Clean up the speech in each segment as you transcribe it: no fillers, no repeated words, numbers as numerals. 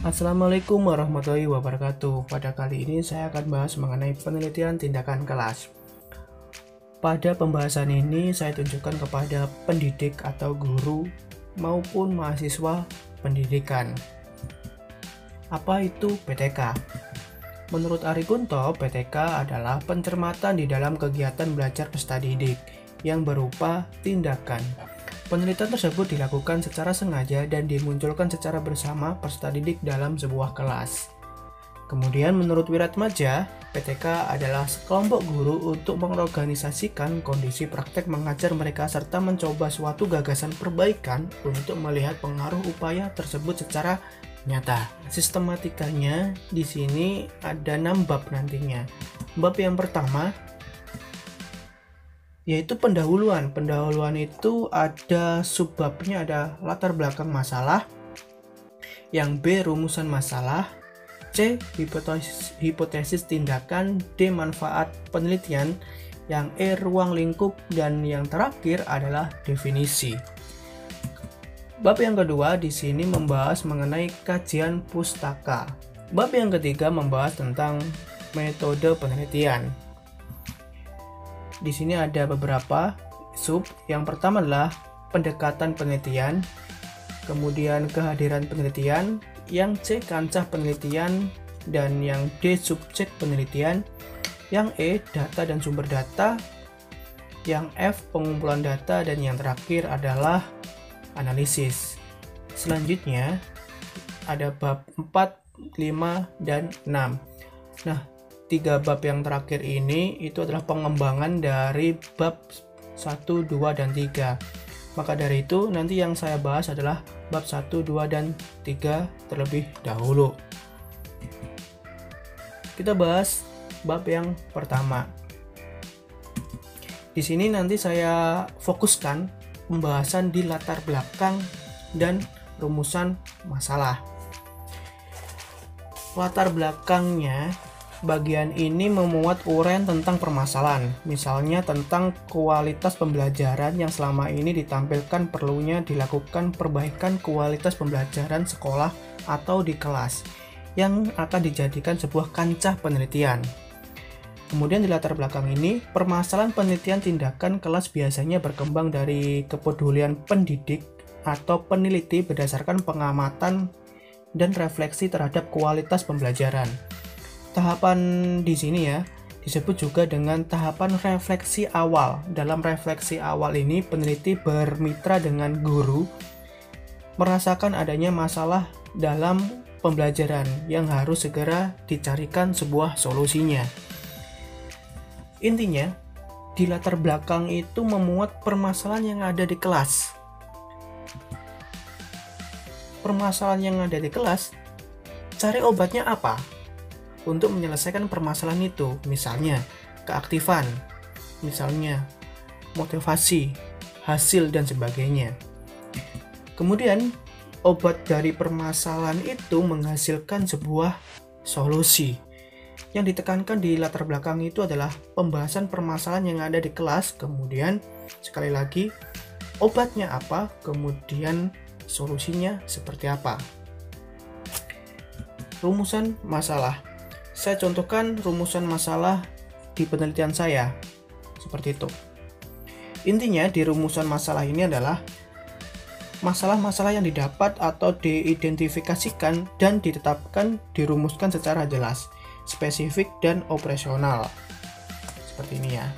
Assalamualaikum warahmatullahi wabarakatuh. Pada kali ini saya akan bahas mengenai penelitian tindakan kelas. Pada pembahasan ini saya tunjukkan kepada pendidik atau guru maupun mahasiswa pendidikan. Apa itu PTK? Menurut Ari Kunto, PTK adalah pencermatan di dalam kegiatan belajar peserta didik yang berupa tindakan. Penelitian tersebut dilakukan secara sengaja dan dimunculkan secara bersama peserta didik dalam sebuah kelas. Kemudian menurut Wiratmadja, PTK adalah sekelompok guru untuk mengorganisasikan kondisi praktek mengajar mereka serta mencoba suatu gagasan perbaikan untuk melihat pengaruh upaya tersebut secara nyata. Sistematikanya di sini ada 6 bab nantinya. Bab yang pertama yaitu pendahuluan. Pendahuluan itu ada subbabnya, ada latar belakang masalah, yang B rumusan masalah, C hipotesis tindakan, D manfaat penelitian, yang E ruang lingkup, dan yang terakhir adalah definisi. Bab yang kedua di sini membahas mengenai kajian pustaka. Bab yang ketiga membahas tentang metode penelitian. Di sini ada beberapa sub. Yang pertama adalah pendekatan penelitian, kemudian kehadiran penelitian, yang C kancah penelitian, dan yang D subjek penelitian, yang E data dan sumber data, yang F pengumpulan data, dan yang terakhir adalah analisis. Selanjutnya ada bab 4, 5, dan 6. Nah, 3 bab yang terakhir ini itu adalah pengembangan dari bab 1, 2, dan 3. Maka dari itu nanti yang saya bahas adalah bab 1, 2, dan 3 terlebih dahulu. Kita bahas bab yang pertama. Di sini nanti saya fokuskan pembahasan di latar belakang dan rumusan masalah. Latar belakangnya, bagian ini memuat uraian tentang permasalahan, misalnya tentang kualitas pembelajaran yang selama ini ditampilkan perlunya dilakukan perbaikan kualitas pembelajaran sekolah atau di kelas yang akan dijadikan sebuah kancah penelitian. Kemudian di latar belakang ini, permasalahan penelitian tindakan kelas biasanya berkembang dari kepedulian pendidik atau peneliti berdasarkan pengamatan dan refleksi terhadap kualitas pembelajaran. Tahapan di sini ya disebut juga dengan tahapan refleksi awal. Dalam refleksi awal ini peneliti bermitra dengan guru, merasakan adanya masalah dalam pembelajaran yang harus segera dicarikan sebuah solusinya. Intinya, di latar belakang itu memuat permasalahan yang ada di kelas. Permasalahan yang ada di kelas, cari obatnya apa? Untuk menyelesaikan permasalahan itu, misalnya keaktifan, misalnya motivasi, hasil, dan sebagainya. Kemudian, obat dari permasalahan itu menghasilkan sebuah solusi. Yang ditekankan di latar belakang itu adalah pembahasan permasalahan yang ada di kelas, kemudian sekali lagi obatnya apa, kemudian solusinya seperti apa. Rumusan masalah. Saya contohkan rumusan masalah di penelitian saya, seperti itu. Intinya di rumusan masalah ini adalah masalah-masalah yang didapat atau diidentifikasikan dan ditetapkan dirumuskan secara jelas, spesifik, dan operasional. Seperti ini ya.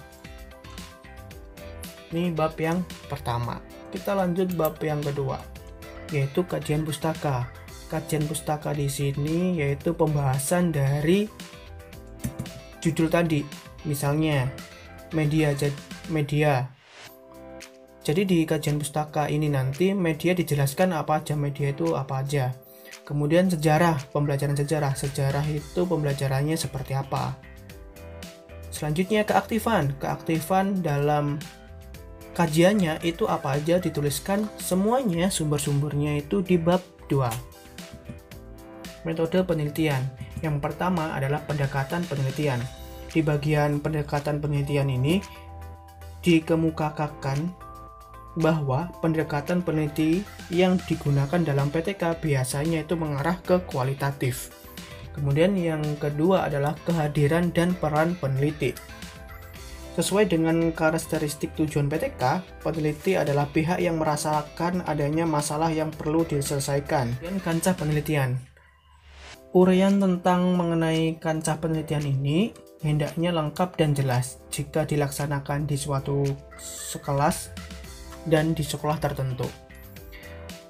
Ini bab yang pertama. Kita lanjut bab yang kedua, yaitu kajian pustaka. Kajian pustaka di sini yaitu pembahasan dari judul tadi, misalnya media. Jadi di kajian pustaka ini nanti media dijelaskan apa aja, media itu apa aja. Kemudian sejarah, pembelajaran sejarah. Sejarah itu pembelajarannya seperti apa. Selanjutnya keaktifan. Keaktifan dalam kajiannya itu apa aja dituliskan, semuanya sumber-sumbernya itu di bab 2. Metode penelitian. Yang pertama adalah pendekatan penelitian. Di bagian pendekatan penelitian ini dikemukakan bahwa pendekatan peneliti yang digunakan dalam PTK biasanya itu mengarah ke kualitatif. Kemudian yang kedua adalah kehadiran dan peran peneliti. Sesuai dengan karakteristik tujuan PTK, peneliti adalah pihak yang merasakan adanya masalah yang perlu diselesaikan. Dan kancah penelitian. Uraian tentang mengenai kancah penelitian ini hendaknya lengkap dan jelas jika dilaksanakan di suatu kelas dan di sekolah tertentu.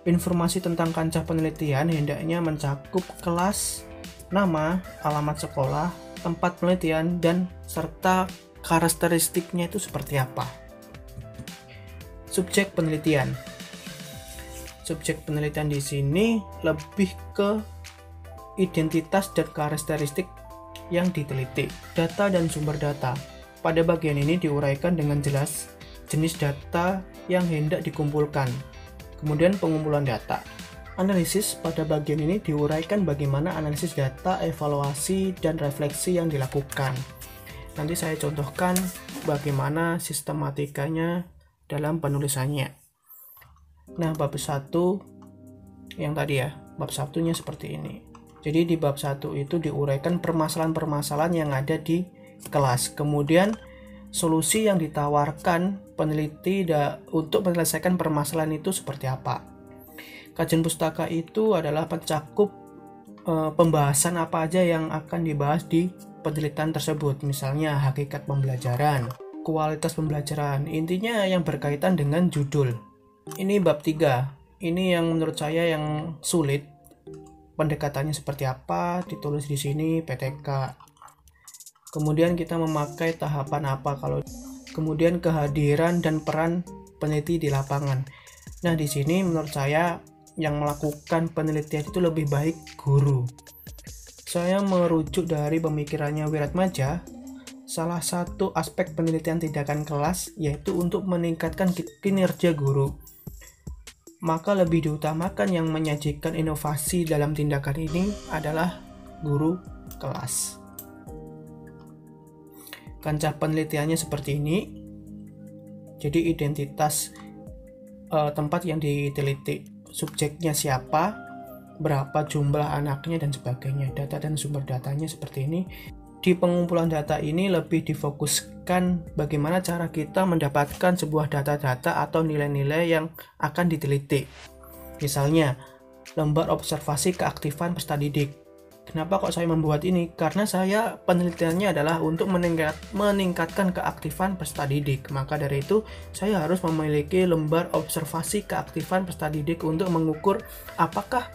Informasi tentang kancah penelitian hendaknya mencakup kelas, nama, alamat sekolah, tempat penelitian, dan serta karakteristiknya itu seperti apa. Subjek penelitian. Subjek penelitian di sini lebih ke identitas dan karakteristik yang diteliti. Data dan sumber data. Pada bagian ini diuraikan dengan jelas jenis data yang hendak dikumpulkan. Kemudian pengumpulan data. Analisis. Pada bagian ini diuraikan bagaimana analisis data, evaluasi, dan refleksi yang dilakukan. Nanti saya contohkan bagaimana sistematikanya dalam penulisannya. Nah, bab 1 yang tadi ya, bab 1-nya seperti ini. Jadi di bab 1 itu diuraikan permasalahan-permasalahan yang ada di kelas. Kemudian solusi yang ditawarkan peneliti untuk menyelesaikan permasalahan itu seperti apa. Kajian pustaka itu adalah pencakup pembahasan apa aja yang akan dibahas di penelitian tersebut, misalnya hakikat pembelajaran, kualitas pembelajaran, intinya yang berkaitan dengan judul. Ini bab 3, ini yang menurut saya yang sulit. Pendekatannya seperti apa, ditulis di sini PTK. Kemudian kita memakai tahapan apa kalau kemudian kehadiran dan peran peneliti di lapangan. Nah, di sini menurut saya yang melakukan penelitian itu lebih baik guru. Saya merujuk dari pemikirannya Wiratmaja, salah satu aspek penelitian tindakan kelas yaitu untuk meningkatkan kinerja guru. Maka lebih diutamakan yang menyajikan inovasi dalam tindakan ini adalah guru kelas. Kancah penelitiannya seperti ini. Jadi identitas tempat yang diteliti, subjeknya siapa, berapa jumlah anaknya, dan sebagainya. Data dan sumber datanya seperti ini. Di pengumpulan data ini lebih difokuskan bagaimana cara kita mendapatkan sebuah data-data atau nilai-nilai yang akan diteliti. Misalnya, lembar observasi keaktifan peserta didik. Kenapa kok saya membuat ini? Karena saya penelitiannya adalah untuk meningkatkan keaktifan peserta didik. Maka dari itu, saya harus memiliki lembar observasi keaktifan peserta didik untuk mengukur apakah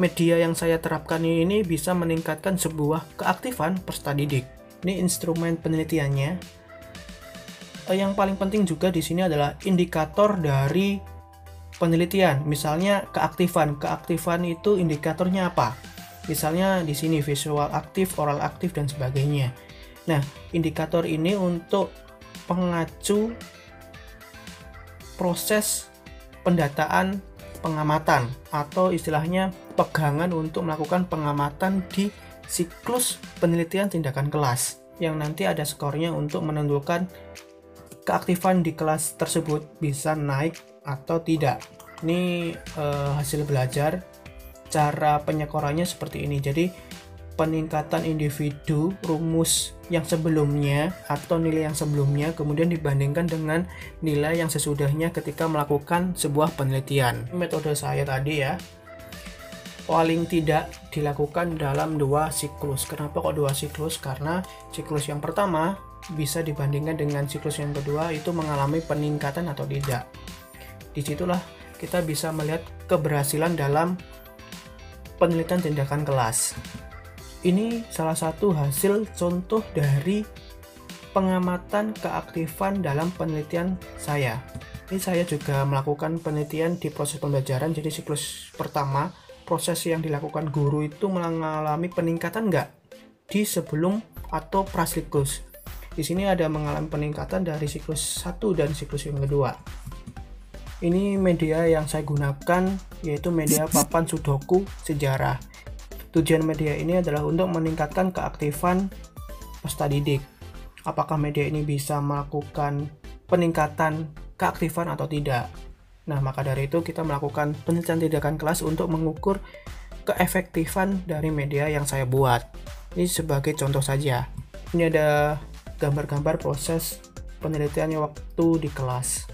media yang saya terapkan ini bisa meningkatkan sebuah keaktifan peserta didik. Ini instrumen penelitiannya. Yang paling penting juga di sini adalah indikator dari penelitian. Misalnya keaktifan. Keaktifan itu indikatornya apa? Misalnya di sini visual aktif, oral aktif, dan sebagainya. Nah, indikator ini untuk pengacu proses pendataan pengamatan atau istilahnya pegangan untuk melakukan pengamatan di siklus penelitian tindakan kelas yang nanti ada skornya untuk menentukan keaktifan di kelas tersebut bisa naik atau tidak. Ini hasil belajar. Cara penyekorannya seperti ini. Jadi peningkatan individu rumus yang sebelumnya atau nilai yang sebelumnya kemudian dibandingkan dengan nilai yang sesudahnya ketika melakukan sebuah penelitian. Metode saya tadi ya, paling tidak dilakukan dalam 2 siklus. Kenapa kok 2 siklus? Karena siklus yang pertama bisa dibandingkan dengan siklus yang kedua itu mengalami peningkatan atau tidak. Disitulah kita bisa melihat keberhasilan dalam penelitian tindakan kelas. Ini salah satu hasil contoh dari pengamatan keaktifan dalam penelitian saya. Ini saya juga melakukan penelitian di proses pembelajaran. Jadi siklus pertama, proses yang dilakukan guru itu mengalami peningkatan nggak di sebelum atau prasiklus. Di sini ada mengalami peningkatan dari siklus 1 dan siklus yang kedua. Ini media yang saya gunakan yaitu media papan sudoku sejarah. Tujuan media ini adalah untuk meningkatkan keaktifan peserta didik. Apakah media ini bisa melakukan peningkatan keaktifan atau tidak. Nah, maka dari itu kita melakukan penelitian tindakan kelas untuk mengukur keefektifan dari media yang saya buat. Ini sebagai contoh saja. Ini ada gambar-gambar proses penelitiannya waktu di kelas.